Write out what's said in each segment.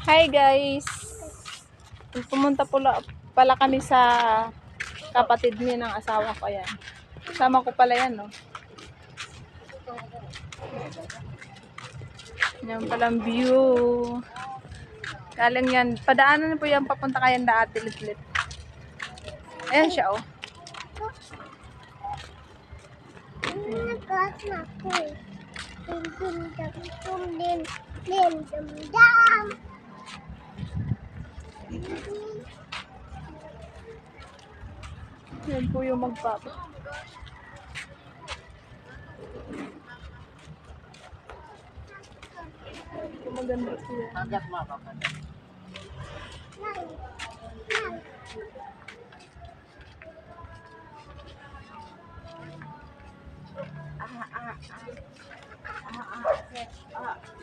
Hi guys! Pumunta pala kami sa kapatid niya ng asawa ko yan. Kasama ko pala yan, no? Yan palang view. Galing yan. Padaanan po yan papunta kayan na Atilit. Ayan siya, oh. Yan po yung magpapa. Maganda siya. Agak mo ako pa.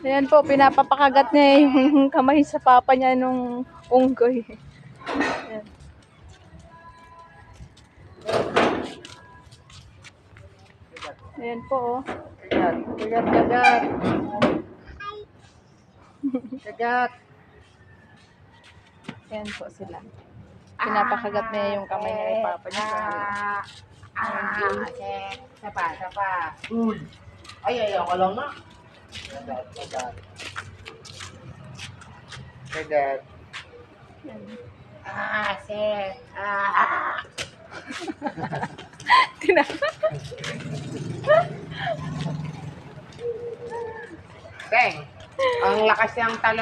Ayan po, pinapapakagat niya yung kamay sa papa niya nung unggoy. Ayan. Ayan po, oh. Kagat. Kagat. Ayan po sila. Pinapakagat niya yung kamay niya kay papa niya. Sapa. Uy. Ay, ako lang na. Kagat. Set. Teng, ang lakas ng talon.